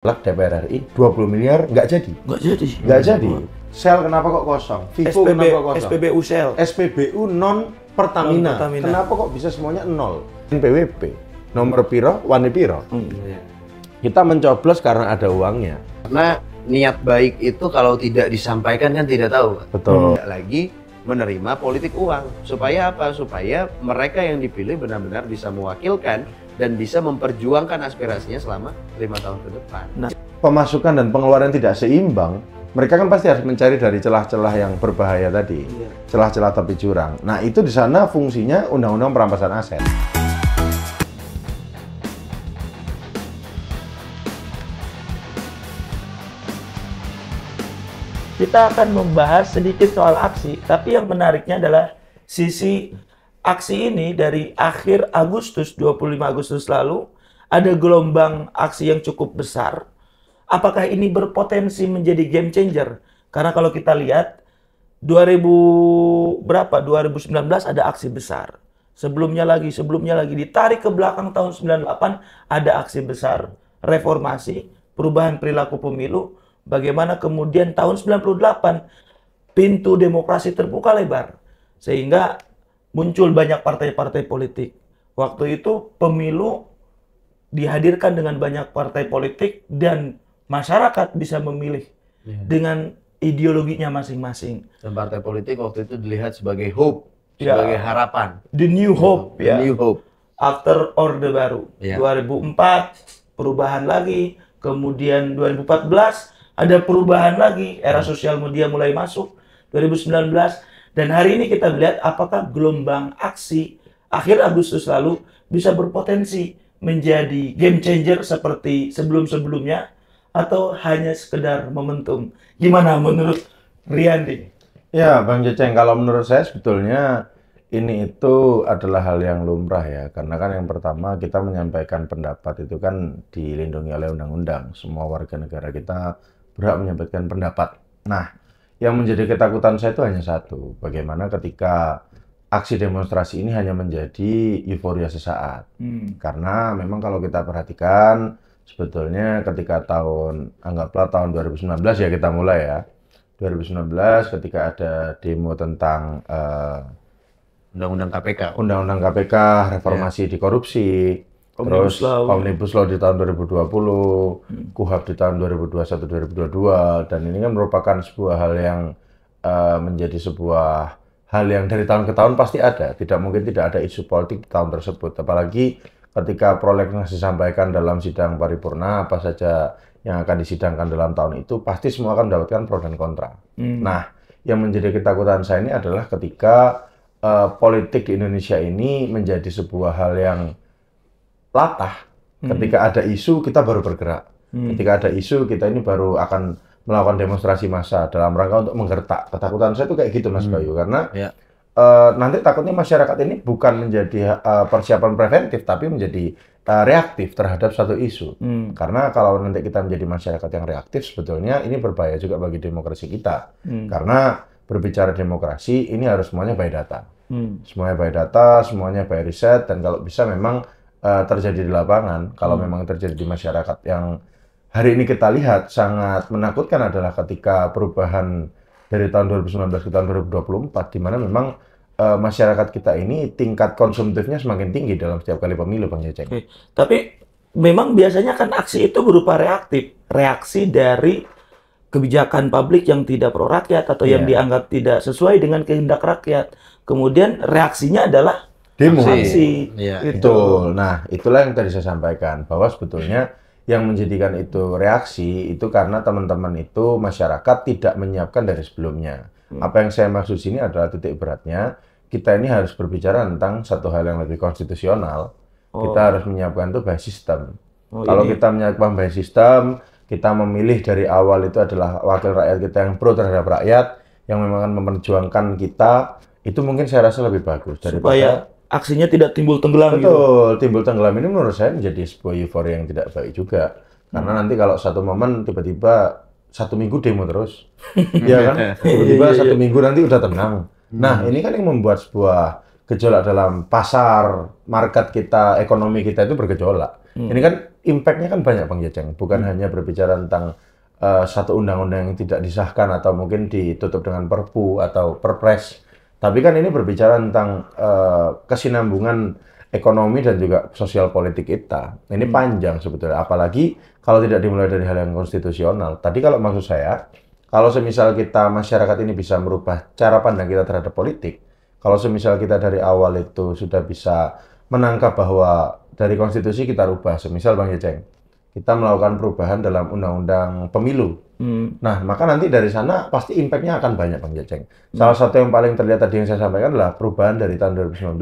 DPR RI 20 miliar nggak jadi. Nggak jadi. Sel kenapa kok kosong? Vivo kenapa kok kosong? SPBU Sel. SPBU non Pertamina. Kenapa kok bisa semuanya nol? NPWP nomor piro, wani piro. Kita mencoblos karena ada uangnya. Karena niat baik itu kalau tidak disampaikan kan tidak tahu. Betul. Tidak lagi menerima politik uang. Supaya apa? Supaya mereka yang dipilih benar-benar bisa mewakilkan dan bisa memperjuangkan aspirasinya selama 5 tahun ke depan. Nah, pemasukan dan pengeluaran tidak seimbang, mereka kan pasti harus mencari dari celah-celah yang berbahaya tadi, celah-celah tepi jurang. Nah, itu di sana fungsinya undang-undang perampasan aset. Kita akan membahas sedikit soal aksi, tapi yang menariknya adalah sisi aksi ini dari akhir Agustus, 25 Agustus lalu, ada gelombang aksi yang cukup besar. Apakah ini berpotensi menjadi game changer? Karena kalau kita lihat, 2019 ada aksi besar. Sebelumnya lagi, ditarik ke belakang tahun 98 ada aksi besar. Reformasi, perubahan perilaku pemilu, bagaimana kemudian tahun 98 pintu demokrasi terbuka lebar. Sehingga muncul banyak partai-partai politik. Waktu itu pemilu dihadirkan dengan banyak partai politik dan masyarakat bisa memilih dengan ideologinya masing-masing. Dan partai politik waktu itu dilihat sebagai hope, sebagai harapan. The new hope, The new hope. After Orde Baru. 2004 perubahan lagi, kemudian 2014 ada perubahan lagi, era sosial media mulai masuk, 2019. Dan hari ini kita lihat apakah gelombang aksi akhir Agustus lalu bisa berpotensi menjadi game changer seperti sebelum-sebelumnya atau hanya sekedar momentum. Gimana menurut Riyandi? Ya, Bang Ceceng, kalau menurut saya sebetulnya ini itu adalah hal yang lumrah ya. Karena kan yang pertama kita menyampaikan pendapat itu kan dilindungi oleh undang-undang. Semua warga negara kita berhak menyampaikan pendapat. Nah, yang menjadi ketakutan saya itu hanya satu, bagaimana ketika aksi demonstrasi ini hanya menjadi euforia sesaat. Karena memang kalau kita perhatikan, sebetulnya ketika anggaplah tahun 2019 ya kita mulai ya. 2019 ketika ada demo tentang Undang-undang KPK. Undang-undang KPK, reformasi di korupsi. Terus Omnibus Law di tahun 2020, KUHAP di tahun 2021-2022, dan ini kan merupakan sebuah hal yang menjadi sebuah hal yang dari tahun ke tahun pasti ada. Tidak mungkin tidak ada isu politik di tahun tersebut. Apalagi ketika prolegnas disampaikan dalam sidang paripurna, apa saja yang akan disidangkan dalam tahun itu, pasti semua akan mendapatkan pro dan kontra. Nah, yang menjadi ketakutan saya ini adalah ketika politik di Indonesia ini menjadi sebuah hal yang latah. Ketika ada isu kita baru bergerak. Ketika ada isu kita ini baru akan melakukan demonstrasi massa dalam rangka untuk menggertak. Ketakutan saya itu kayak gitu Mas Bayu, karena nanti takutnya masyarakat ini bukan menjadi persiapan preventif tapi menjadi reaktif terhadap satu isu. Karena kalau nanti kita menjadi masyarakat yang reaktif, sebetulnya ini berbahaya juga bagi demokrasi kita. Karena berbicara demokrasi ini harus semuanya by data. Semuanya by data, semuanya by riset, dan kalau bisa memang terjadi di lapangan. Kalau memang terjadi di masyarakat, yang hari ini kita lihat sangat menakutkan adalah ketika perubahan dari tahun 2019 ke tahun 2024, di mana memang masyarakat kita ini tingkat konsumtifnya semakin tinggi dalam setiap kali pemilu, Bang Ceceng. Tapi memang biasanya kan aksi itu berupa reaktif, reaksi dari kebijakan publik yang tidak pro rakyat atau yang dianggap tidak sesuai dengan kehendak rakyat. Kemudian reaksinya adalah demo. Aksi. Betul. Nah, itulah yang tadi saya sampaikan, bahwa sebetulnya yang menjadikan itu reaksi itu karena teman-teman itu masyarakat tidak menyiapkan dari sebelumnya. Apa yang saya maksud sini adalah titik beratnya, kita ini harus berbicara tentang satu hal yang lebih konstitusional. Kita harus menyiapkan itu by system. Kalau kita menyiapkan by system, kita memilih dari awal itu adalah wakil rakyat kita yang pro terhadap rakyat, yang memang akan memperjuangkan kita, itu mungkin saya rasa lebih bagus daripada aksinya tidak timbul tenggelam. Betul, timbul tenggelam ini menurut saya menjadi sebuah euforia yang tidak baik juga. Karena nanti kalau satu momen tiba-tiba 1 minggu demo terus, ya kan? Tiba-tiba 1 minggu nanti udah tenang. Nah, ini kan yang membuat sebuah gejolak dalam pasar, market kita, ekonomi kita itu bergejolak. Ini kan impact-nya kan banyak Bang Jajeng, bukan hanya berbicara tentang satu undang-undang yang tidak disahkan atau mungkin ditutup dengan perpu atau perpres. Tapi kan ini berbicara tentang kesinambungan ekonomi dan juga sosial politik kita. Ini panjang sebetulnya, apalagi kalau tidak dimulai dari hal yang konstitusional. Tadi kalau maksud saya, kalau semisal kita masyarakat ini bisa merubah cara pandang kita terhadap politik, kalau semisal kita dari awal itu sudah bisa menangkap bahwa dari konstitusi kita rubah, semisal Bang Jajeng, kita melakukan perubahan dalam undang-undang pemilu. Nah, maka nanti dari sana pasti impact-nya akan banyak Bang Jajeng. Salah satu yang paling terlihat tadi yang saya sampaikan adalah perubahan dari tahun 2019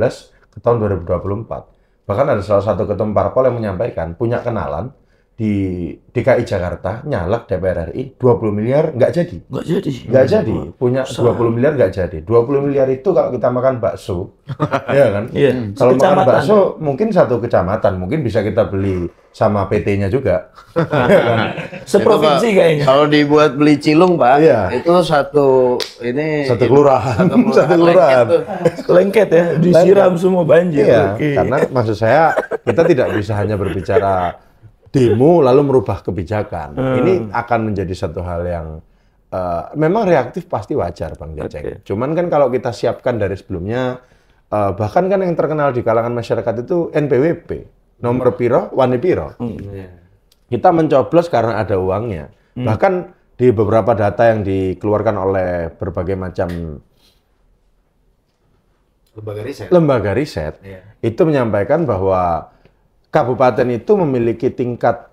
ke tahun 2024. Bahkan ada salah satu ketum parpol yang menyampaikan punya kenalan di DKI Jakarta, nyalek DPR RI, 20 miliar nggak jadi. Nggak jadi. Punya 20 miliar nggak jadi. 20 miliar itu kalau kita makan bakso, ya kan? Iya. Kalau makan bakso, mungkin satu kecamatan, mungkin bisa kita beli sama PT-nya juga. Ya kan? Seprovinsi kayaknya. Kalau dibuat beli cilung, Pak, Iya. itu satu kelurahan. Satu kelurahan. Lengket ya, disiram semua banjir. Iya, Oke. karena maksud saya kita tidak bisa hanya berbicara demo lalu merubah kebijakan. Ini akan menjadi satu hal yang memang reaktif pasti wajar Bang Jajeng. Cuman kan kalau kita siapkan dari sebelumnya, bahkan kan yang terkenal di kalangan masyarakat itu NPWP, nomor piro, wani piro. Kita mencoblos karena ada uangnya. Bahkan di beberapa data yang dikeluarkan oleh berbagai macam lembaga riset, itu menyampaikan bahwa kabupaten itu memiliki tingkat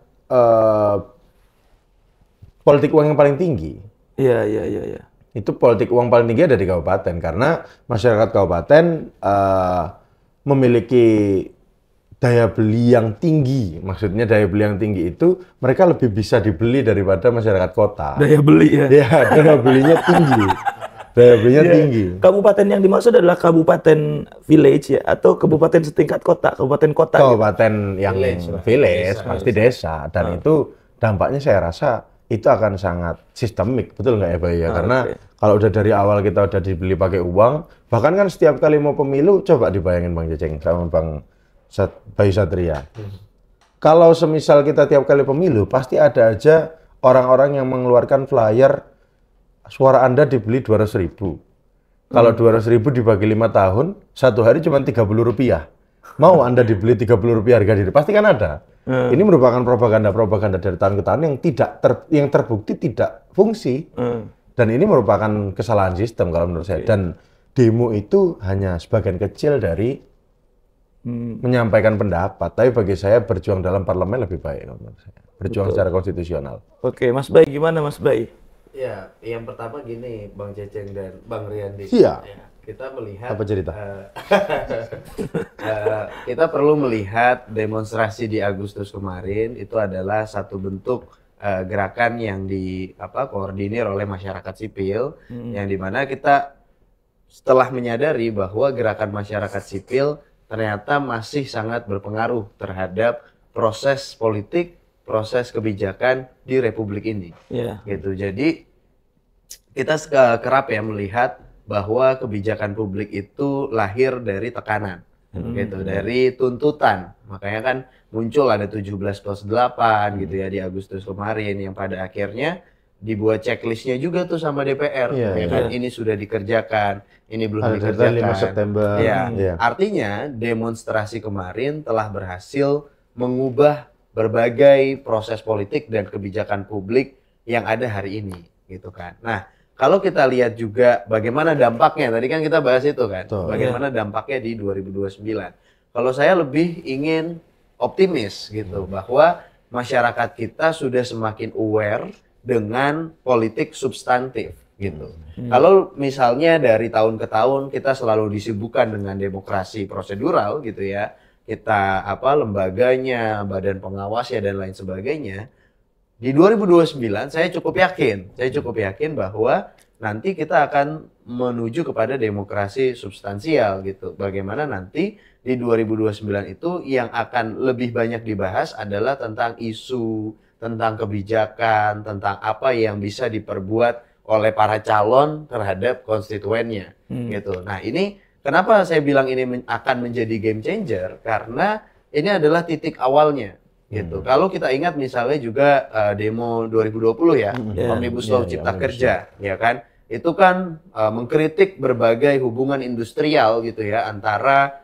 politik uang yang paling tinggi. Iya. Itu politik uang paling tinggi ada di kabupaten karena masyarakat kabupaten memiliki daya beli yang tinggi. Maksudnya daya beli yang tinggi itu mereka lebih bisa dibeli daripada masyarakat kota. Daya beli ya. Ya, daya belinya tinggi. Daya belinya tinggi. Kabupaten yang dimaksud adalah kabupaten village ya, atau kabupaten setingkat kota, kabupaten kota. Kabupaten yang village pasti desa. Dan itu dampaknya saya rasa itu akan sangat sistemik, betul nggak ya Bayu ya? Karena kalau udah dari awal kita udah dibeli pakai uang, bahkan kan setiap kali mau pemilu, coba dibayangin Bang Jajeng sama Bang Bayu Satria. Kalau semisal kita tiap kali pemilu, pasti ada aja orang-orang yang mengeluarkan flyer suara Anda dibeli 200.000. Kalau 200.000 dibagi 5 tahun, satu hari cuma 30 rupiah. Mau Anda dibeli 30 rupiah harga diri? Pasti kan ada. Ini merupakan propaganda dari tahun ke tahun yang terbukti tidak fungsi. Dan ini merupakan kesalahan sistem kalau menurut saya. Dan demo itu hanya sebagian kecil dari menyampaikan pendapat. Tapi bagi saya berjuang dalam parlemen lebih baik kalau menurut saya. Berjuang secara konstitusional. Oke, Mas Bay, gimana Mas Bay? Ya, yang pertama gini, Bang Jajeng dan Bang Riyandi. Iya. Ya, kita melihat Apa cerita? kita perlu melihat demonstrasi di Agustus kemarin itu adalah satu bentuk gerakan yang koordinir oleh masyarakat sipil, yang dimana kita setelah menyadari bahwa gerakan masyarakat sipil ternyata masih sangat berpengaruh terhadap proses politik, proses kebijakan di Republik ini. Gitu. Jadi kita kerap ya melihat bahwa kebijakan publik itu lahir dari tekanan, gitu, dari tuntutan. Makanya kan muncul ada 17+8 gitu ya di Agustus kemarin yang pada akhirnya dibuat checklistnya juga tuh sama DPR. Ini sudah dikerjakan, ini belum dikerjakan. 5 September. Artinya demonstrasi kemarin telah berhasil mengubah berbagai proses politik dan kebijakan publik yang ada hari ini, gitu kan. Nah, kalau kita lihat juga bagaimana dampaknya, tadi kan kita bahas itu kan, bagaimana dampaknya di 2029. Kalau saya lebih ingin optimis gitu, bahwa masyarakat kita sudah semakin aware dengan politik substantif gitu. Kalau misalnya dari tahun ke tahun kita selalu disibukkan dengan demokrasi prosedural gitu ya, kita lembaganya, badan pengawasnya dan lain sebagainya. Di 2029 saya cukup yakin bahwa nanti kita akan menuju kepada demokrasi substansial gitu. Bagaimana nanti di 2029 itu yang akan lebih banyak dibahas adalah tentang isu, tentang kebijakan, tentang apa yang bisa diperbuat oleh para calon terhadap konstituennya gitu. Nah, ini kenapa saya bilang ini akan menjadi game changer? Karena ini adalah titik awalnya gitu. Kalau kita ingat misalnya juga demo 2020 ya, Omnibus Law Cipta Kerja, ya kan? Itu kan mengkritik berbagai hubungan industrial gitu ya antara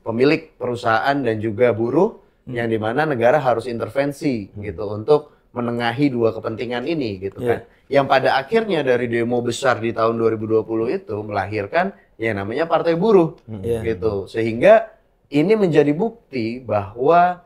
pemilik perusahaan dan juga buruh, yang dimana negara harus intervensi gitu untuk menengahi dua kepentingan ini gitu kan. Yang pada akhirnya dari demo besar di tahun 2020 itu melahirkan yang namanya Partai Buruh gitu. Sehingga ini menjadi bukti bahwa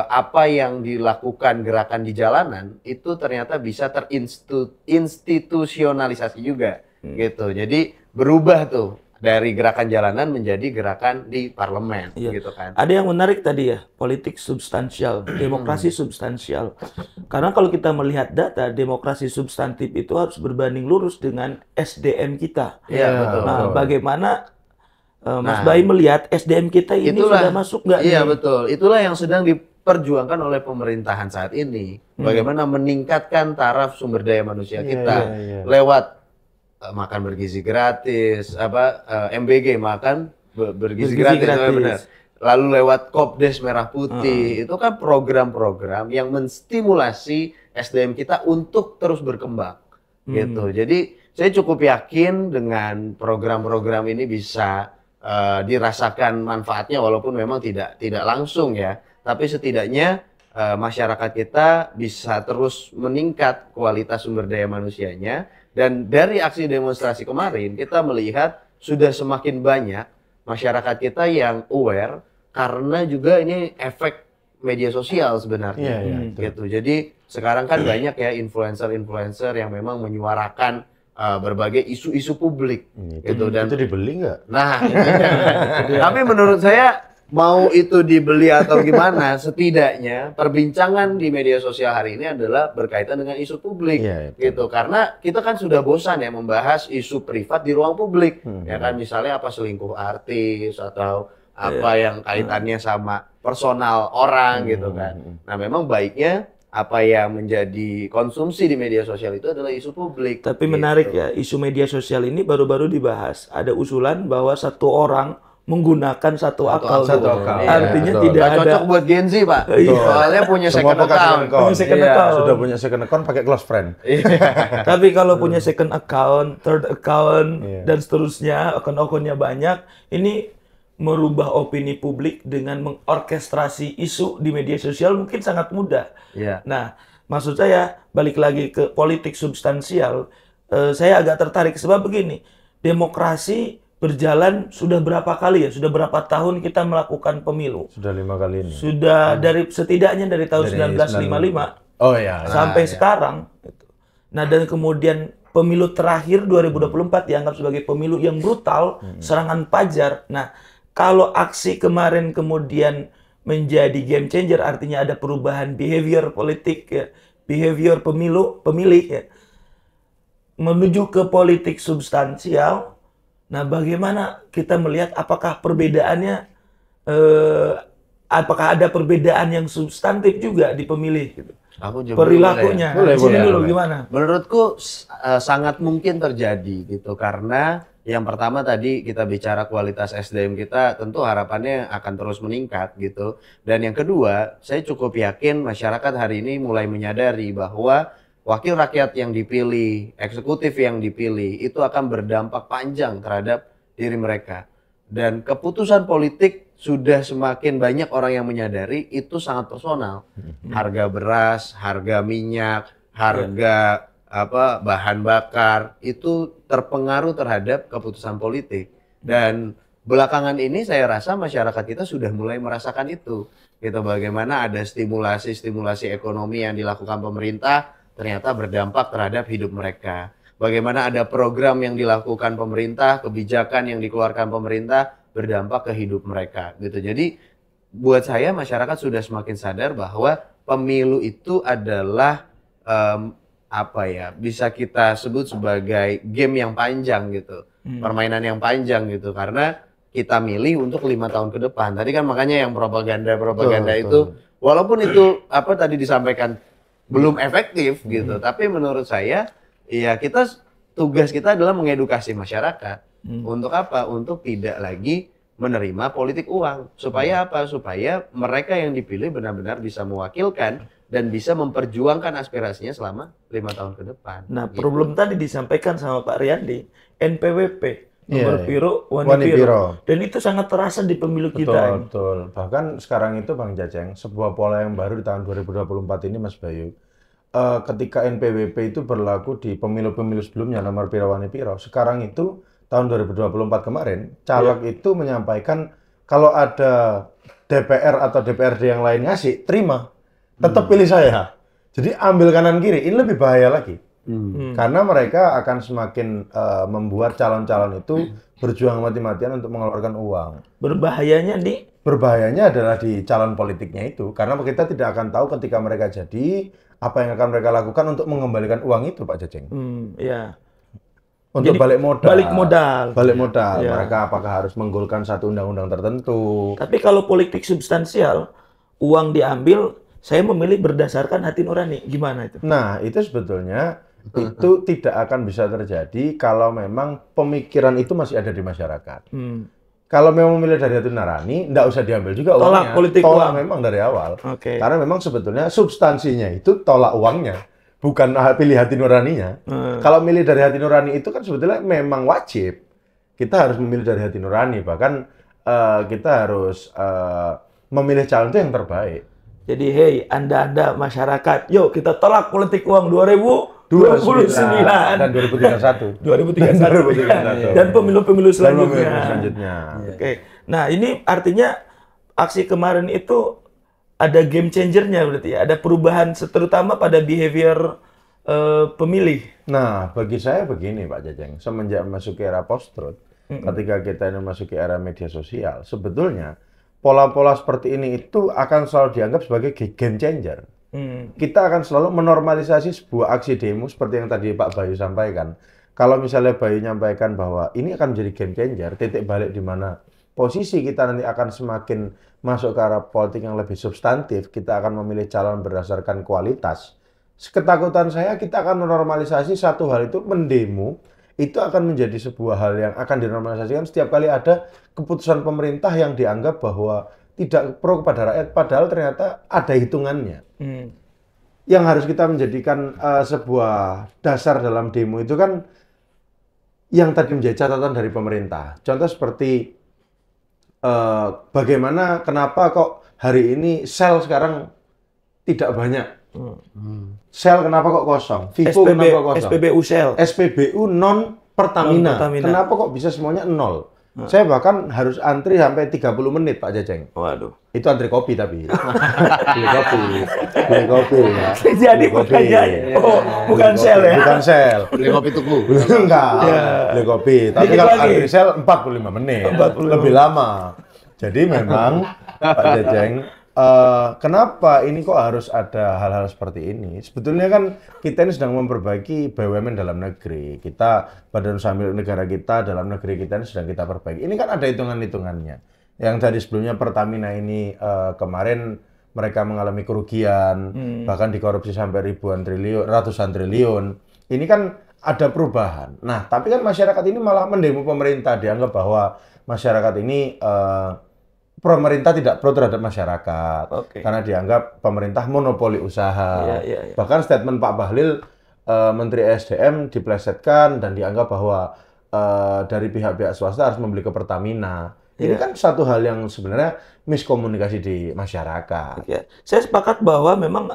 apa yang dilakukan gerakan di jalanan itu ternyata bisa terinstitusionalisasi juga gitu. Jadi berubah tuh dari gerakan jalanan menjadi gerakan di parlemen gitu kan. Ada yang menarik tadi ya, politik substansial, demokrasi substansial. Karena kalau kita melihat data, demokrasi substantif itu harus berbanding lurus dengan SDM kita. Iya, betul. Nah, bagaimana Mas Bayi melihat SDM kita ini sudah masuk nggak? Iya, betul. Itulah yang sedang diperjuangkan oleh pemerintahan saat ini. Bagaimana meningkatkan taraf sumber daya manusia kita lewat makan bergizi gratis, MBG makan bergizi gratis. Benar. Lalu lewat Kopdes Merah Putih, itu kan program-program yang menstimulasi SDM kita untuk terus berkembang, gitu. Jadi saya cukup yakin dengan program-program ini bisa dirasakan manfaatnya, walaupun memang tidak langsung ya, tapi setidaknya masyarakat kita bisa terus meningkat kualitas sumber daya manusianya. Dan dari aksi demonstrasi kemarin kita melihat sudah semakin banyak masyarakat kita yang aware, karena juga ini efek media sosial sebenarnya gitu. Jadi sekarang kan banyak ya influencer-influencer yang memang menyuarakan berbagai isu-isu publik gitu. Dan itu dibeli nggak? Nah, tapi menurut saya mau itu dibeli atau gimana, setidaknya perbincangan di media sosial hari ini adalah berkaitan dengan isu publik, gitu. Karena kita kan sudah bosan ya membahas isu privat di ruang publik, ya kan, misalnya apa selingkuh artis atau apa yang kaitannya sama personal orang, gitu kan. Nah, memang baiknya apa yang menjadi konsumsi di media sosial itu adalah isu publik. Tapi menarik ya, isu media sosial ini baru-baru dibahas. Ada usulan bahwa satu orang menggunakan satu akun. Artinya tidak ada. Cocok buat Gen Z, Pak. Soalnya punya second account. Sudah punya second account, pakai close friend. Tapi kalau punya second account, third account, dan seterusnya, akun-akunnya banyak, ini merubah opini publik dengan mengorkestrasi isu di media sosial mungkin sangat mudah. Nah, maksud saya, balik lagi ke politik substansial, saya agak tertarik sebab begini, demokrasi berjalan sudah berapa kali ya? Sudah berapa tahun kita melakukan pemilu? Sudah 5 kali ini. Sudah setidaknya dari tahun 1955 sampai sekarang. Nah, dan kemudian pemilu terakhir 2024 dianggap sebagai pemilu yang brutal, serangan pajar. Nah, kalau aksi kemarin kemudian menjadi game changer, artinya ada perubahan behavior politik, ya, behavior pemilih, ya, menuju ke politik substansial. Nah, bagaimana kita melihat apakah perbedaannya, apakah ada perbedaan yang substantif juga di pemilih gitu? Aku juga perilakunya. Boleh. Dulu gimana? Menurutku sangat mungkin terjadi gitu, karena yang pertama tadi kita bicara kualitas SDM kita, tentu harapannya akan terus meningkat gitu. Dan yang kedua, saya cukup yakin masyarakat hari ini mulai menyadari bahwa wakil rakyat yang dipilih, eksekutif yang dipilih, itu akan berdampak panjang terhadap diri mereka. Dan keputusan politik sudah semakin banyak orang yang menyadari itu sangat personal. Harga beras, harga minyak, harga bahan bakar, itu terpengaruh terhadap keputusan politik. Dan belakangan ini saya rasa masyarakat kita sudah mulai merasakan itu. Gitu, bagaimana ada stimulasi ekonomi yang dilakukan pemerintah, ternyata berdampak terhadap hidup mereka. Bagaimana ada program yang dilakukan pemerintah, kebijakan yang dikeluarkan pemerintah, berdampak ke hidup mereka. Gitu. Jadi buat saya masyarakat sudah semakin sadar bahwa pemilu itu adalah bisa kita sebut sebagai game yang panjang gitu, permainan yang panjang gitu, karena kita milih untuk 5 tahun ke depan. Tadi kan makanya yang propaganda itu, walaupun itu tadi disampaikan belum efektif gitu, tapi menurut saya ya tugas kita adalah mengedukasi masyarakat untuk apa? Untuk tidak lagi menerima politik uang. Supaya apa? Supaya mereka yang dipilih benar-benar bisa mewakilkan dan bisa memperjuangkan aspirasinya selama 5 tahun ke depan. Nah, gitu. problem tadi disampaikan sama Pak Riyandi, NPWP, nomor Iya, piro, Wani wani Piro. piro. Dan itu sangat terasa di pemilu kita. ini. Betul. Bahkan sekarang itu Bang Jajeng, sebuah pola yang baru di tahun 2024 ini Mas Bayu. Ketika NPWP itu berlaku di pemilu-pemilu sebelumnya nomor piro wani piro. Sekarang itu tahun 2024 kemarin, caleg itu menyampaikan kalau ada DPR atau DPRD yang lain ngasih, terima. Tetap pilih saya. Jadi ambil kanan kiri, ini lebih bahaya lagi. Karena mereka akan semakin membuat calon-calon itu berjuang mati-matian untuk mengeluarkan uang. Berbahayanya nih, Berbahayanya adalah di calon politiknya itu, karena kita tidak akan tahu ketika mereka jadi, apa yang akan mereka lakukan untuk mengembalikan uang itu, Pak Jajeng. ya. Untuk Jadi, balik modal. Balik modal. Ya. Ya. Mereka apakah harus menggolkan satu undang-undang tertentu? Tapi kalau politik substansial, uang diambil, saya memilih berdasarkan hati nurani. Gimana itu? Nah, itu sebetulnya itu tidak akan bisa terjadi kalau memang pemikiran itu masih ada di masyarakat. Kalau memang memilih dari hati nurani, nggak usah diambil juga Tolak uangnya. politik Tolak uang. memang dari awal. Oke. Karena memang sebetulnya substansinya itu tolak uangnya, bukan pilih hati nuraninya. Kalau milih dari hati nurani itu kan sebetulnya memang wajib. Kita harus memilih dari hati nurani, bahkan kita harus memilih calon itu yang terbaik. Jadi, hey, Anda masyarakat, yuk kita tolak politik uang 2029 dan 2031. 2031 dan pemilu-pemilu selanjutnya. Oke. Nah, ini artinya aksi kemarin itu ada game changer-nya berarti ya. Ada perubahan terutama pada behavior pemilih. Nah, bagi saya begini Pak Jajeng, semenjak memasuki era post-truth, ketika kita ini memasuki era media sosial, sebetulnya pola-pola seperti ini itu akan selalu dianggap sebagai game changer. Kita akan selalu menormalisasi sebuah aksi demo seperti yang tadi Pak Bayu sampaikan. Kalau misalnya Bayu nyampaikan bahwa ini akan menjadi game changer, titik balik di mana posisi kita nanti akan semakin masuk ke arah politik yang lebih substantif, kita akan memilih calon berdasarkan kualitas. Ketakutan saya kita akan menormalisasi satu hal itu, mendemo, itu akan menjadi sebuah hal yang akan dinormalisasikan setiap kali ada keputusan pemerintah yang dianggap bahwa tidak pro kepada rakyat, padahal ternyata ada hitungannya. Yang harus kita menjadikan sebuah dasar dalam demo itu kan yang tadi menjadi catatan dari pemerintah. Contoh seperti bagaimana, kenapa kok hari ini sel sekarang tidak banyak? Sel kenapa kok kosong? Vivo kenapa kosong? SPBU sel. SPBU non Pertamina. Kenapa kok bisa semuanya nol? Saya bahkan harus antri sampai 30 menit Pak Jajeng. Waduh. Itu antri kopi tapi. Beli kopi. Ya. Jadi bukannya, bukan sel ya? Bukan sel. Beli kopi tuku. Enggak. Beli kopi. Tapi Dikit kalau lagi. antri sel 45 menit. Lebih lama. Jadi memang Pak Jajeng, kenapa ini kok harus ada hal-hal seperti ini? Sebetulnya kan kita ini sedang memperbaiki BUMN dalam negeri. Kita, badan usaha milik negara kita, dalam negeri kita ini sedang kita perbaiki. Ini kan ada hitungan-hitungannya. Yang dari sebelumnya Pertamina ini kemarin mereka mengalami kerugian, bahkan dikorupsi sampai ratusan triliun. Ini kan ada perubahan. Nah, tapi kan masyarakat ini malah mendemo pemerintah, dianggap bahwa masyarakat ini pemerintah tidak pro terhadap masyarakat, karena dianggap pemerintah monopoli usaha. Bahkan statement Pak Bahlil, Menteri SDM, diplesetkan dan dianggap bahwa dari pihak-pihak swasta harus membeli ke Pertamina. Ini kan satu hal yang sebenarnya miskomunikasi di masyarakat. Saya sepakat bahwa memang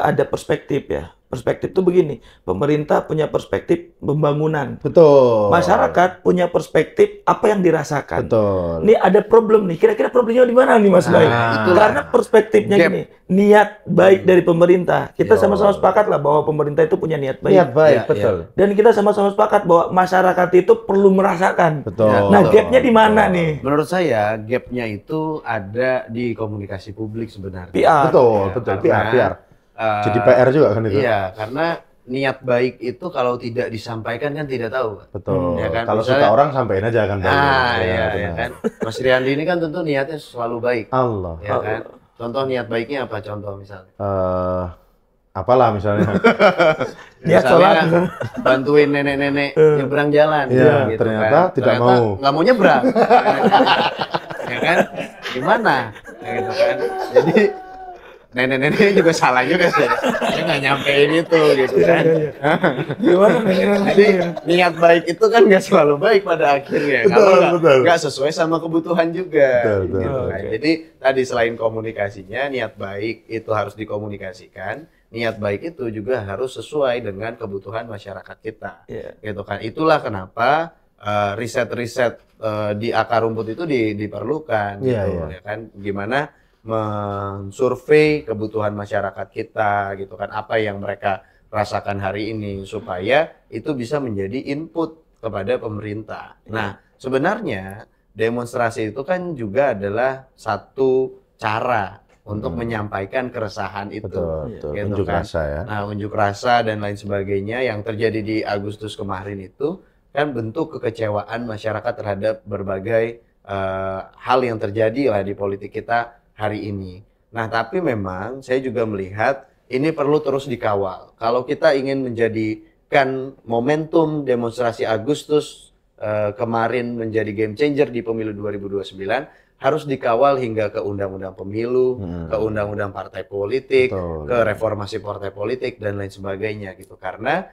ada perspektif ya. Perspektif itu begini, pemerintah punya perspektif pembangunan. Betul. Masyarakat punya perspektif apa yang dirasakan. Betul. Ini ada problem nih, kira-kira problemnya di mana nih Mas Bayu? Karena perspektifnya gini, niat baik dari pemerintah. Kita sama-sama sepakat lah bahwa pemerintah itu punya niat baik. Niat baik, betul. Dan kita sama-sama sepakat bahwa masyarakat itu perlu merasakan. Betul. Nah, gapnya di mana nih? Menurut saya gapnya itu ada di komunikasi publik sebenarnya. PR. Betul. PR. Jadi PR juga kan itu. Iya, karena niat baik itu kalau tidak disampaikan kan tidak tahu. Betul. Ya kan? Kalau suka orang sampein aja kan. Iya kan. Mas Riyandi ini kan tentu niatnya selalu baik. Allah. Ya kan? Contoh niat baiknya apa contoh misalnya? Apalah misalnya. Niat sholat. Bantuin nenek-nenek nyebrang jalan. Iya, gitu ternyata kan. tidak mau. Nggak mau nyebrang. kan? Gimana? Gitu kan. Jadi nenek-neneknya juga salah juga sih. Dia nggak nyampein itu gitu kan. Gimana Jadi niat baik itu kan nggak selalu baik pada akhirnya. Kalau nggak sesuai sama kebutuhan juga. Betul. Gitu kan. Jadi tadi selain komunikasinya, niat baik itu harus dikomunikasikan. Niat baik itu juga harus sesuai dengan kebutuhan masyarakat kita. Gitu kan. Itulah kenapa riset-riset di akar rumput itu diperlukan gitu ya kan. Gimana mensurvei kebutuhan masyarakat kita gitu kan, apa yang mereka rasakan hari ini supaya itu bisa menjadi input kepada pemerintah. Nah, sebenarnya demonstrasi itu kan juga adalah satu cara untuk menyampaikan keresahan itu. Betul. Gitu Unjuk kan. rasa ya. Nah, unjuk rasa dan lain sebagainya yang terjadi di Agustus kemarin itu kan bentuk kekecewaan masyarakat terhadap berbagai hal yang terjadi lah di politik kita hari ini. Nah, tapi memang saya juga melihat ini perlu terus dikawal. Kalau kita ingin menjadikan momentum demonstrasi Agustus kemarin menjadi game changer di pemilu 2029, harus dikawal hingga ke undang-undang pemilu, ke undang-undang partai politik, ke reformasi partai politik dan lain sebagainya gitu. Karena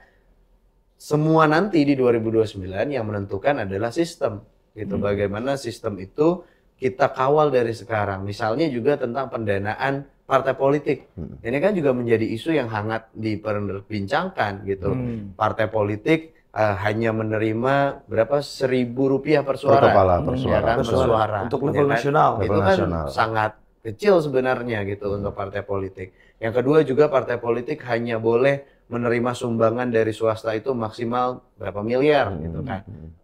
semua nanti di 2029 yang menentukan adalah sistem gitu. Bagaimana sistem itu kita kawal dari sekarang. Misalnya juga tentang pendanaan partai politik. Ini kan juga menjadi isu yang hangat diperbincangkan gitu. Partai politik hanya menerima berapa Rp1.000 per suara. Per kepala, per Ya kan, per suara. Untuk level nasional. Itu kan sangat kecil sebenarnya gitu untuk partai politik. Yang kedua juga partai politik hanya boleh menerima sumbangan dari swasta itu maksimal berapa miliar gitu kan.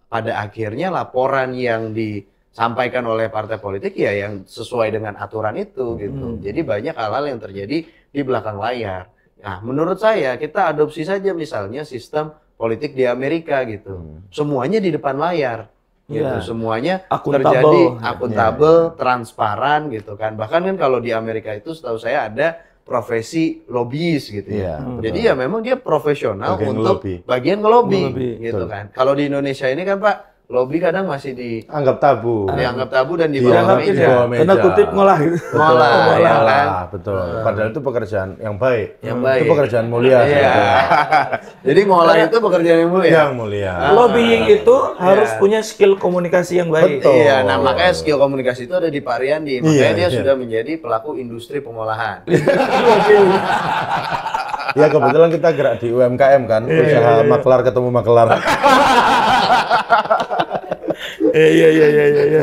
Pada akhirnya laporan yang disampaikan oleh partai politik ya yang sesuai dengan aturan itu gitu. Jadi banyak hal-hal yang terjadi di belakang layar. Nah, menurut saya kita adopsi saja misalnya sistem politik di Amerika gitu. Semuanya di depan layar. Gitu. Semuanya terjadi akuntabel, transparan gitu kan. Bahkan kan kalau di Amerika itu setahu saya ada profesi lobbyis gitu ya. Jadi ya memang dia profesional untuk bagian ngelobi gitu kan. Kalau di Indonesia ini kan Pak, lobby kadang masih dianggap tabu. Dianggap tabu dan di bawah meja. Tanda kutip ngolah gitu. Ngolah, ya kan? Betul. Padahal itu pekerjaan yang baik. Yang baik. Itu pekerjaan mulia. Jadi ngolah itu pekerjaan yang mulia. Yang mulia. Lobbying itu harus punya skill komunikasi yang baik. Betul. Iya, nah makanya skill komunikasi itu ada di Pak Riyandi. Makanya dia sudah menjadi pelaku industri pengolahan. Ya kebetulan kita gerak di UMKM kan, usaha makelar ketemu makelar. Iya.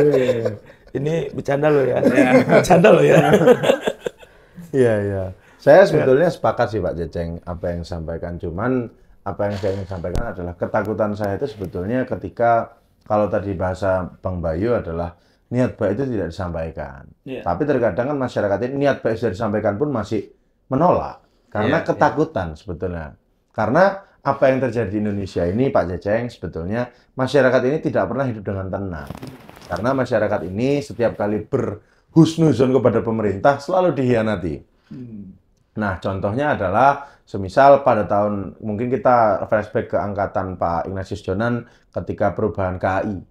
Ini bercanda loh ya. Bercanda loh ya. Iya. Saya sebetulnya sepakat sih Pak Jeceng apa yang disampaikan. Cuman apa yang saya ingin sampaikan adalah ketakutan saya itu sebetulnya ketika kalau tadi bahasa Bang Bayu adalah niat baik itu tidak disampaikan. Tapi terkadang kan masyarakat ini niat baik sudah disampaikan pun masih menolak. Karena ketakutan sebetulnya. Karena apa yang terjadi di Indonesia ini Pak Jeceng sebetulnya masyarakat ini tidak pernah hidup dengan tenang. Karena masyarakat ini setiap kali berhusnuzon kepada pemerintah selalu dikhianati. Nah contohnya adalah semisal pada tahun, mungkin kita flashback ke angkatan Pak Ignatius Jonan ketika perubahan KAI.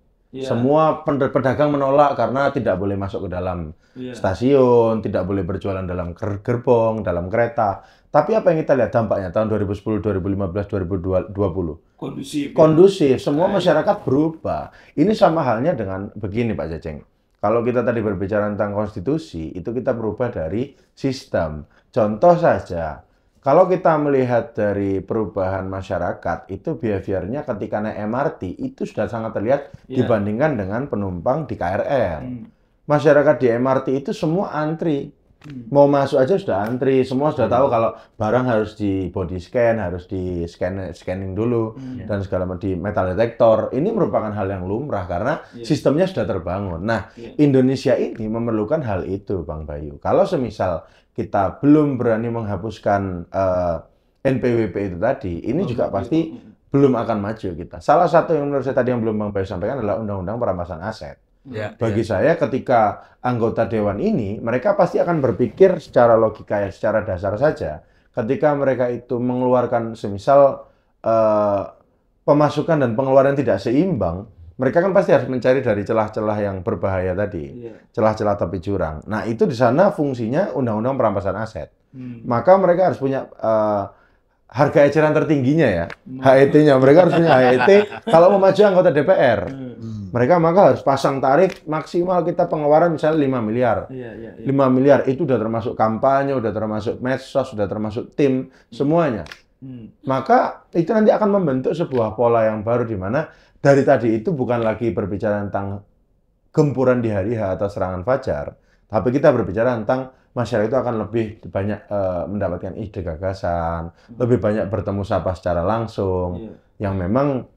Semua pedagang menolak karena tidak boleh masuk ke dalam stasiun, tidak boleh berjualan dalam gerbong, dalam kereta. Tapi apa yang kita lihat dampaknya tahun 2010, 2015, 2020? Kondusif. Semua masyarakat berubah. Ini sama halnya dengan begini Pak Jeceng. Kalau kita tadi berbicara tentang konstitusi, itu kita berubah dari sistem. Contoh saja, kalau kita melihat dari perubahan masyarakat, itu behaviornya ketika naik MRT, itu sudah sangat terlihat dibandingkan dengan penumpang di KRL. Masyarakat di MRT itu semua antri. Mau masuk aja sudah antri, semua sudah tahu kalau barang harus di body scan, harus di scanning dulu, dan segala macam di metal detector. Ini merupakan hal yang lumrah karena sistemnya sudah terbangun. Nah, Indonesia ini memerlukan hal itu, Bang Bayu. Kalau semisal kita belum berani menghapuskan NPWP itu tadi, ini juga pasti belum akan maju kita. Salah satu yang menurut saya tadi yang belum Bang Bayu sampaikan adalah Undang-Undang Perampasan Aset. Bagi saya ketika anggota dewan ini mereka pasti akan berpikir secara logika ya secara dasar saja ketika mereka itu mengeluarkan semisal pemasukan dan pengeluaran tidak seimbang mereka kan pasti harus mencari dari celah-celah yang berbahaya tadi, celah-celah tepi jurang. Nah, itu di sana fungsinya undang-undang perampasan aset. Maka mereka harus punya harga eceran tertingginya ya, HET-nya. Mereka harus punya HET kalau mau maju anggota DPR. Mereka maka harus pasang tarif maksimal kita pengeluaran misalnya 5 miliar. 5 miliar itu udah termasuk kampanye, udah termasuk medsos, udah termasuk tim, semuanya. Maka itu nanti akan membentuk sebuah pola yang baru di mana dari tadi itu bukan lagi berbicara tentang gempuran di hari H atau serangan fajar, tapi kita berbicara tentang masyarakat itu akan lebih banyak mendapatkan ide gagasan, lebih banyak bertemu sapa secara langsung, yang memang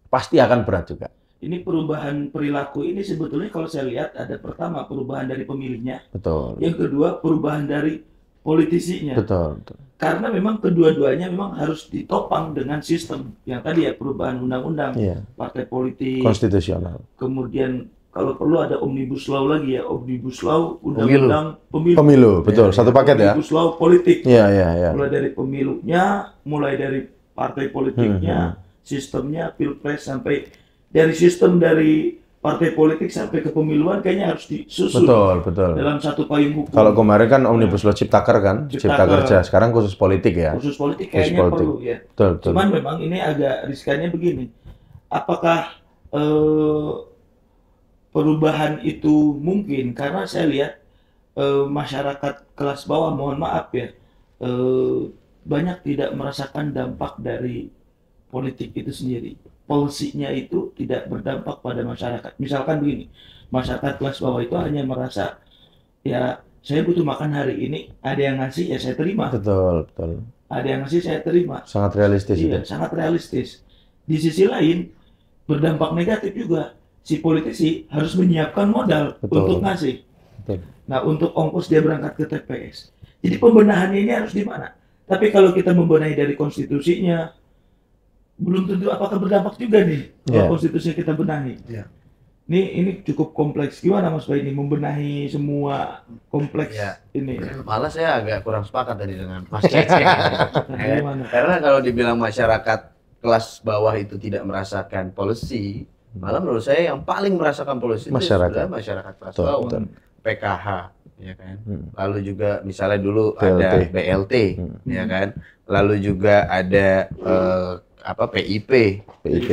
pasti akan berat juga. Ini perubahan perilaku ini sebetulnya kalau saya lihat ada pertama perubahan dari pemilihnya, betul. Yang kedua perubahan dari politisinya. Betul. Karena memang kedua-duanya memang harus ditopang dengan sistem yang tadi ya perubahan undang-undang, partai politik, konstitusional. Kemudian kalau perlu ada omnibus law lagi ya, omnibus law undang-undang pemilu, betul, satu paket ya. Omnibus law politik. Iya. Mulai dari pemilunya, mulai dari partai politiknya, sistemnya pilpres sampai dari sistem dari partai politik sampai ke pemiluan kayaknya harus disusun dalam satu payung hukum. Kalau kemarin kan omnibus law ciptaker kan, cipta kerja. Sekarang khusus politik ya. Khusus politik kayaknya perlu ya. Betul. Cuman memang ini agak riskannya begini. Apakah perubahan itu mungkin? Karena saya lihat masyarakat kelas bawah, mohon maaf ya, banyak tidak merasakan dampak dari politik itu sendiri. Policy-nya itu tidak berdampak pada masyarakat. Misalkan begini, masyarakat kelas bawah itu hanya merasa, ya saya butuh makan hari ini, ada yang ngasih ya saya terima. Betul. Ada yang ngasih saya terima. Sangat realistis. Iya, sangat realistis. Di sisi lain, berdampak negatif juga. Si politisi harus menyiapkan modal untuk ngasih. Nah, untuk ongkos dia berangkat ke TPS. Jadi pembenahannya ini harus di mana? Tapi kalau kita membenahi dari konstitusinya, belum tentu apakah berdampak juga nih kalau konstitusi kita benahi. Ini cukup kompleks. Gimana Mas Bay ini membenahi semua kompleks ini? Malah saya agak kurang sepakat tadi dengan Mas Cece. Karena kalau dibilang masyarakat kelas bawah itu tidak merasakan policy, malah menurut saya yang paling merasakan policy itu adalah masyarakat kelas bawah. PKH, ya kan. Lalu juga misalnya dulu ada BLT, ya kan. Lalu juga ada PIP, KIP.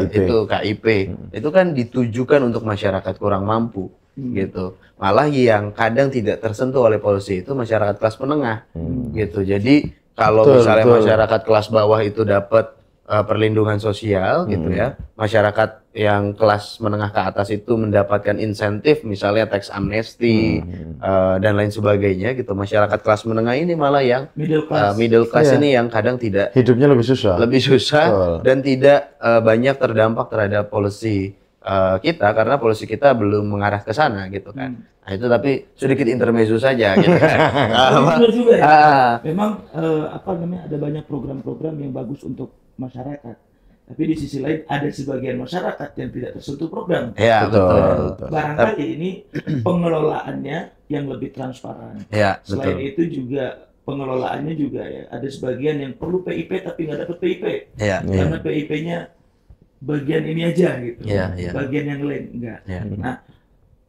Itu KIP. Itu kan ditujukan untuk masyarakat kurang mampu, gitu. Malah yang kadang tidak tersentuh oleh policy itu masyarakat kelas menengah, gitu. Jadi kalau misalnya masyarakat kelas bawah itu dapat perlindungan sosial, gitu ya, masyarakat yang kelas menengah ke atas itu mendapatkan insentif, misalnya tax amnesty dan lain sebagainya, gitu. Masyarakat kelas menengah ini malah yang middle class ini yang kadang tidak, hidupnya lebih susah dan tidak banyak terdampak terhadap policy kita, karena policy kita belum mengarah ke sana, gitu kan. Nah itu tapi sedikit intermezzo saja, gitu kan. Benar juga ya. Memang ada banyak program-program yang bagus untuk masyarakat. Tapi di sisi lain ada sebagian masyarakat yang tidak tersentuh program. Ya, betul. Barangkali ini pengelolaannya yang lebih transparan. Ya, selain itu juga pengelolaannya juga ya ada sebagian yang perlu PIP tapi nggak dapat PIP. Ya. Karena PIP-nya bagian ini aja gitu. Ya. Bagian yang lain enggak. Ya. Nah,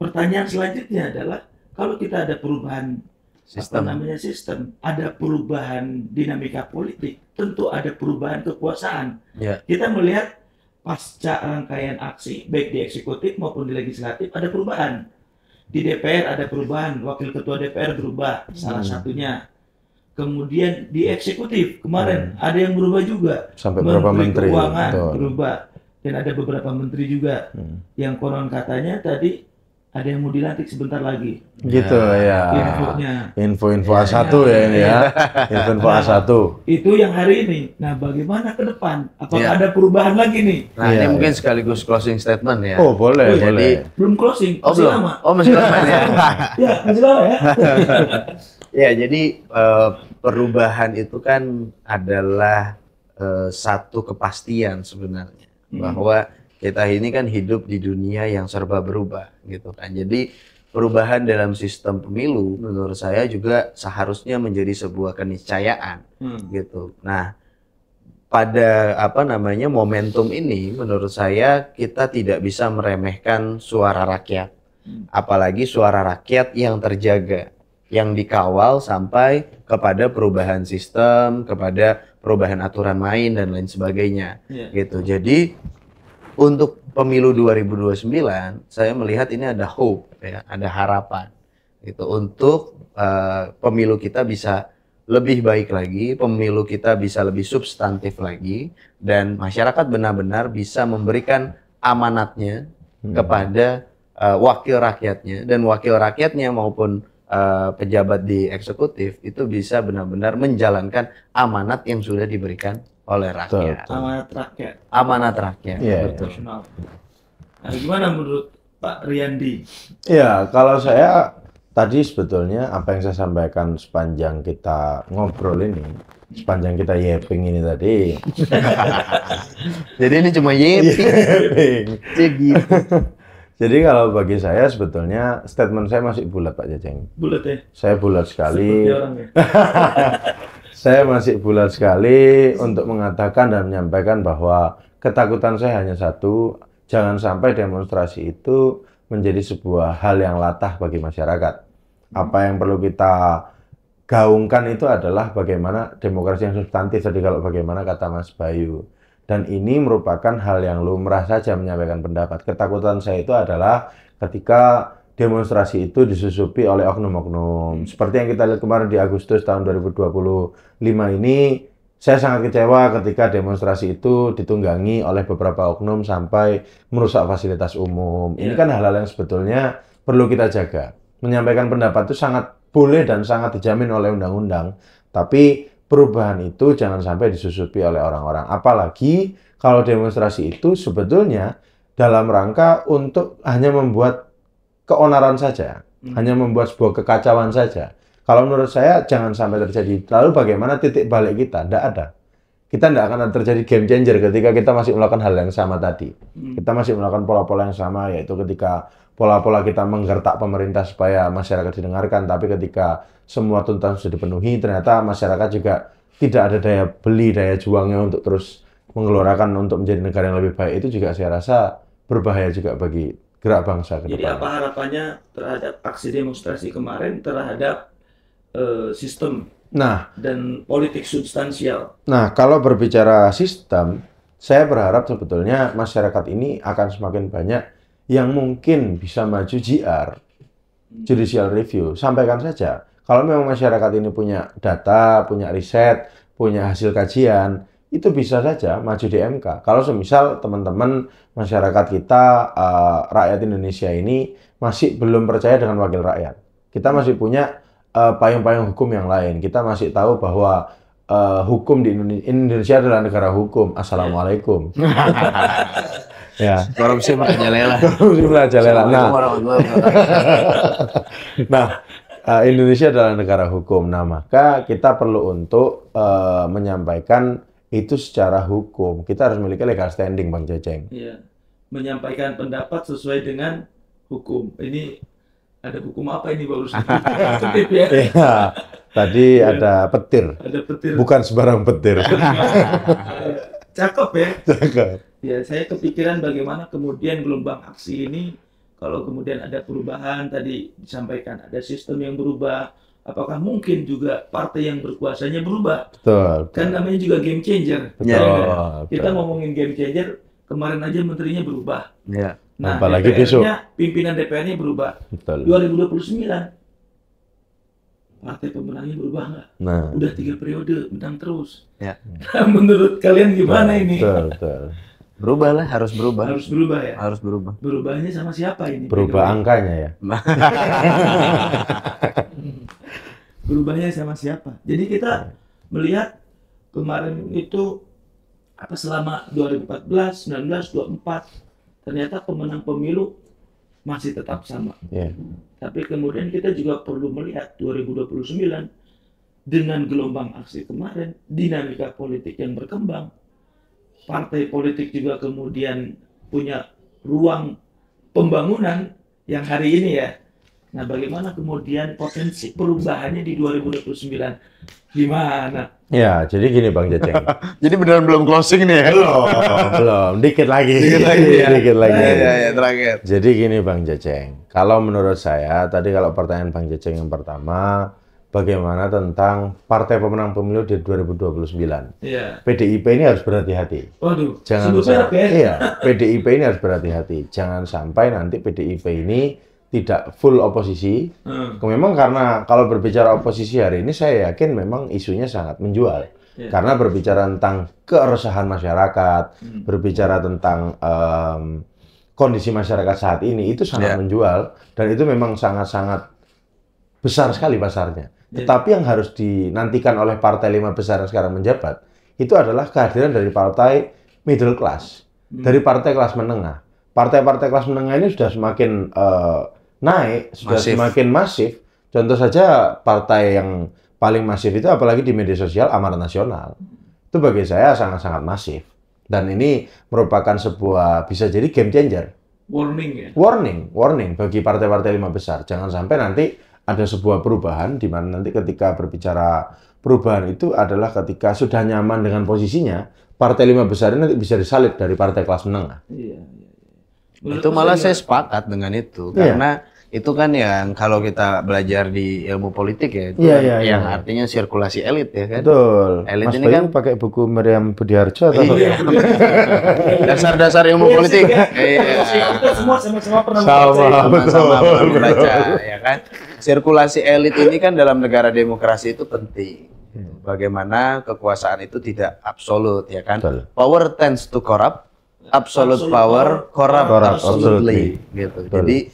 pertanyaan selanjutnya adalah kalau kita ada perubahan sistem, ada perubahan dinamika politik, tentu ada perubahan kekuasaan. Kita melihat pasca rangkaian aksi, baik di eksekutif maupun di legislatif, ada perubahan. Di DPR ada perubahan, wakil ketua DPR berubah, salah satunya. Kemudian di eksekutif, kemarin ada yang berubah juga. Sampai beberapa menteri. Keuangan berubah. Dan ada beberapa menteri juga. Yang konon katanya tadi, ada yang mau dilantik sebentar lagi. Gitu ya. Info-info A1 ya ini ya. Info A1. Itu yang hari ini. Nah, bagaimana ke depan? Apakah ada perubahan lagi nih? Nah, ini mungkin sekaligus closing statement ya. Oh, boleh. Jadi belum closing, masih lama. Oh, masih lama ya. Ya, masih lama ya. Ya, jadi perubahan itu kan adalah satu kepastian sebenarnya. Bahwa kita ini kan hidup di dunia yang serba berubah, gitu kan. Jadi perubahan dalam sistem pemilu menurut saya juga seharusnya menjadi sebuah keniscayaan, gitu. Nah, pada momentum ini menurut saya kita tidak bisa meremehkan suara rakyat. Apalagi suara rakyat yang terjaga, yang dikawal sampai kepada perubahan sistem, kepada perubahan aturan main dan lain sebagainya. Gitu. Jadi untuk pemilu 2029 saya melihat ini ada hope ya, ada harapan gitu untuk pemilu kita bisa lebih baik lagi, pemilu kita bisa lebih substantif lagi, dan masyarakat benar-benar bisa memberikan amanatnya kepada wakil rakyatnya, dan wakil rakyatnya maupun pejabat di eksekutif itu bisa benar-benar menjalankan amanat yang sudah diberikan oleh rakyat. Amanat rakyat. Amanat rakyat. Betul. Nah, gimana menurut Pak Riyandi? Ya, kalau saya tadi sebetulnya apa yang saya sampaikan sepanjang kita ngobrol ini, sepanjang kita yeping ini tadi. Jadi ini cuma yeping. Gitu. Jadi kalau bagi saya sebetulnya statement saya masih bulat Pak Jajeng. Bulat ya? Saya bulat sekali. Seperti orang ya? Saya masih bulat sekali untuk mengatakan dan menyampaikan bahwa ketakutan saya hanya satu, jangan sampai demonstrasi itu menjadi sebuah hal yang latah bagi masyarakat. Apa yang perlu kita gaungkan itu adalah bagaimana demokrasi yang substantif tadi, kalau bagaimana kata Mas Bayu. Dan ini merupakan hal yang lumrah saja menyampaikan pendapat. Ketakutan saya itu adalah ketika demonstrasi itu disusupi oleh oknum-oknum. Seperti yang kita lihat kemarin di Agustus tahun 2025 ini, saya sangat kecewa ketika demonstrasi itu ditunggangi oleh beberapa oknum sampai merusak fasilitas umum. Ini kan hal-hal yang sebetulnya perlu kita jaga. Menyampaikan pendapat itu sangat boleh dan sangat dijamin oleh undang-undang. Tapi perubahan itu jangan sampai disusupi oleh orang-orang. Apalagi kalau demonstrasi itu sebetulnya dalam rangka untuk hanya membuat keonaran saja, hanya membuat sebuah kekacauan saja. Kalau menurut saya jangan sampai terjadi. Lalu bagaimana titik balik kita? Tidak ada. Kita tidak akan terjadi game changer ketika kita masih melakukan hal yang sama tadi. Kita masih melakukan pola-pola yang sama, yaitu ketika pola-pola kita menggertak pemerintah supaya masyarakat didengarkan, tapi ketika semua tuntutan sudah dipenuhi, ternyata masyarakat juga tidak ada daya beli, daya juangnya untuk terus menggelorakan untuk menjadi negara yang lebih baik. Itu juga saya rasa berbahaya juga bagi gerak bangsa ke depan. Jadi apa harapannya terhadap aksi demonstrasi kemarin terhadap sistem dan politik substansial? Nah, kalau berbicara sistem, saya berharap sebetulnya masyarakat ini akan semakin banyak yang mungkin bisa maju JR, judicial review. Sampaikan saja. Kalau memang masyarakat ini punya data, punya riset, punya hasil kajian, itu bisa saja maju di MK. Kalau semisal teman-teman masyarakat kita, rakyat Indonesia ini masih belum percaya dengan wakil rakyat. Kita masih punya payung-payung hukum yang lain. Kita masih tahu bahwa hukum di Indonesia adalah negara hukum. Assalamualaikum. Ya. Korupsi merajalela. Korupsi merajalela. Nah, Indonesia adalah negara hukum. Nah, maka kita perlu untuk menyampaikan itu secara hukum. Kita harus memiliki legal standing, Bang Jajeng. Iya. Menyampaikan pendapat sesuai dengan hukum. Ini ada hukum apa ini baru sedikit ya? Iya. Tadi ada petir. Ada petir. Bukan sembarang petir. Cakep ya? Cakep. Ya, saya kepikiran bagaimana kemudian gelombang aksi ini, kalau kemudian ada perubahan, tadi disampaikan ada sistem yang berubah, apakah mungkin juga partai yang berkuasanya berubah? Betul. Kan namanya juga game changer. Betul. Ya, kita ngomongin game changer, kemarin aja menterinya berubah. Ya. Nah, apalagi besok. Pimpinan DPR-nya berubah. Betul. 2029. Partai pemenangnya berubah nggak? Nah. Udah 3 periode, menang terus. Ya. Nah, menurut kalian gimana ini? Betul. Berubah lah, harus berubah. Harus berubah ya? Harus berubah. Berubahnya sama siapa ini? Berubah angkanya ya? Berubahnya sama siapa? Jadi kita melihat kemarin itu selama 2014, 19, 24 ternyata pemenang pemilu masih tetap sama. Yeah. Tapi kemudian kita juga perlu melihat 2029 dengan gelombang aksi kemarin, dinamika politik yang berkembang, partai politik juga kemudian punya ruang pembangunan yang hari ini ya Nah, bagaimana kemudian potensi perubahannya di 2029? Gimana? Ya, jadi gini Bang Jaceng. Jadi beneran belum closing nih ya? Belum, dikit lagi. Dikit lagi. Ya, terakhir. Jadi gini Bang Jaceng, kalau menurut saya, tadi kalau pertanyaan Bang Jaceng yang pertama, bagaimana tentang partai pemenang pemilu di 2029? Iya. PDIP ini harus berhati-hati. Waduh, Jangan sampai, iya, PDIP ini harus berhati-hati. Jangan sampai nanti PDIP ini tidak full oposisi. Memang karena kalau berbicara oposisi hari ini saya yakin memang isunya sangat menjual. Karena berbicara tentang keresahan masyarakat, berbicara tentang kondisi masyarakat saat ini itu sangat menjual dan itu memang sangat-sangat besar sekali pasarnya. Tetapi yang harus dinantikan oleh partai 5 besar yang sekarang menjabat itu adalah kehadiran dari partai middle class, dari partai kelas menengah. Partai-partai kelas menengah ini sudah semakin naik, sudah semakin masif. Contoh saja partai yang paling masif itu apalagi di media sosial Amanat Nasional. Itu bagi saya sangat-sangat masif. Dan ini merupakan sebuah bisa jadi game changer. Warning ya? Warning bagi partai-partai 5 besar. Jangan sampai nanti ada sebuah perubahan di mana nanti ketika berbicara perubahan itu adalah ketika sudah nyaman dengan posisinya, partai 5 besar ini nanti bisa disalib dari partai kelas menengah. Iya. Itu malah saya sepakat dengan itu karena itu kan yang kalau kita belajar di ilmu politik ya itu yang artinya sirkulasi elit ya kan. Betul. Elit Mas ini Bayu kan pakai buku Miriam Budiarjo atau dasar-dasar ilmu politik. Kita semua sama-sama pernah sama-sama pernah membaca ya kan. Sirkulasi elit ini kan dalam negara demokrasi itu penting. Bagaimana kekuasaan itu tidak absolut ya kan. Power tends to corrupt. Absolute power corrupt absolutely gitu. Jadi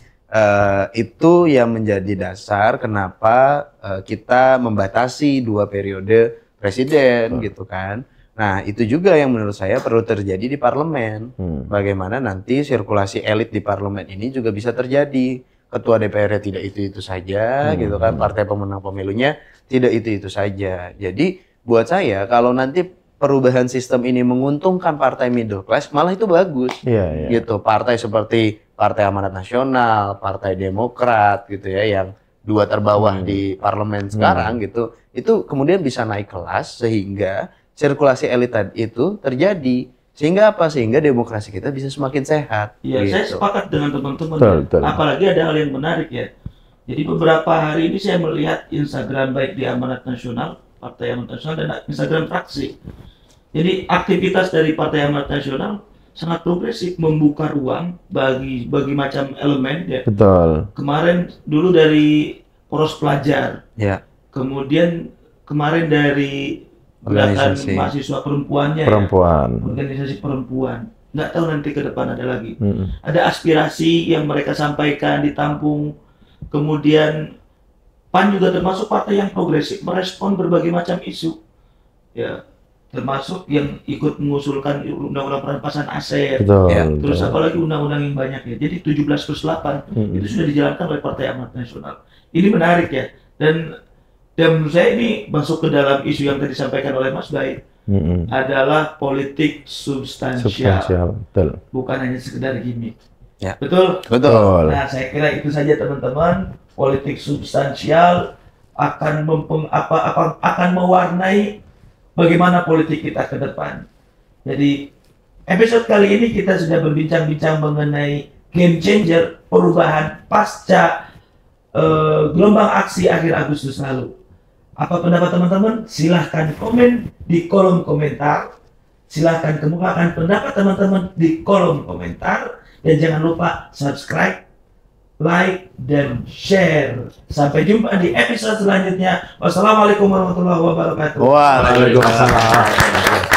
itu yang menjadi dasar kenapa kita membatasi 2 periode presiden gitu kan. Nah, itu juga yang menurut saya perlu terjadi di parlemen. Bagaimana nanti sirkulasi elit di parlemen ini juga bisa terjadi. Ketua DPR-nya tidak itu-itu saja gitu kan. Partai pemenang pemilunya tidak itu-itu saja. Jadi buat saya kalau nanti perubahan sistem ini menguntungkan partai middle class, malah itu bagus. Gitu. Partai seperti Partai Amanat Nasional, Partai Demokrat gitu ya, yang 2 terbawah di parlemen sekarang gitu, itu kemudian bisa naik kelas sehingga sirkulasi elit itu terjadi. Sehingga apa? Sehingga demokrasi kita bisa semakin sehat. Iya, gitu. saya sepakat dengan teman-teman. Apalagi ada hal yang menarik ya. Jadi beberapa hari ini saya melihat Instagram baik di Amanat Nasional, Partai Amanat Nasional dan Instagram fraksi. Jadi aktivitas dari Partai Amanat Nasional sangat progresif, membuka ruang bagi macam elemen ya. Betul. Kemarin dulu dari Poros Pelajar. Ya. Kemudian kemarin dari gerakan mahasiswa perempuannya. Organisasi perempuan. Nggak tahu nanti ke depan ada lagi. Ada aspirasi yang mereka sampaikan ditampung. Kemudian PAN juga termasuk partai yang progresif, merespon berbagai macam isu. Ya. Termasuk yang ikut mengusulkan undang-undang perampasan aset, terus apalagi undang-undang yang banyak ya. Jadi 17+8 itu sudah dijalankan oleh Partai Amanat Nasional. Ini menarik ya, dan menurut saya ini masuk ke dalam isu yang tadi disampaikan oleh Mas Bayu, adalah politik substansial. Bukan hanya sekedar gimmick. Ya. Betul. Nah, saya kira itu saja teman-teman. Politik substansial akan akan mewarnai bagaimana politik kita ke depan. Jadi episode kali ini kita sudah berbincang-bincang mengenai game changer, perubahan pasca gelombang aksi akhir Agustus lalu. Apa pendapat teman-teman? Silahkan komen di kolom komentar. Silahkan kemukakan pendapat teman-teman di kolom komentar. Dan jangan lupa subscribe, like, dan share. Sampai jumpa di episode selanjutnya. Wassalamualaikum warahmatullahi wabarakatuh. Waalaikumsalam.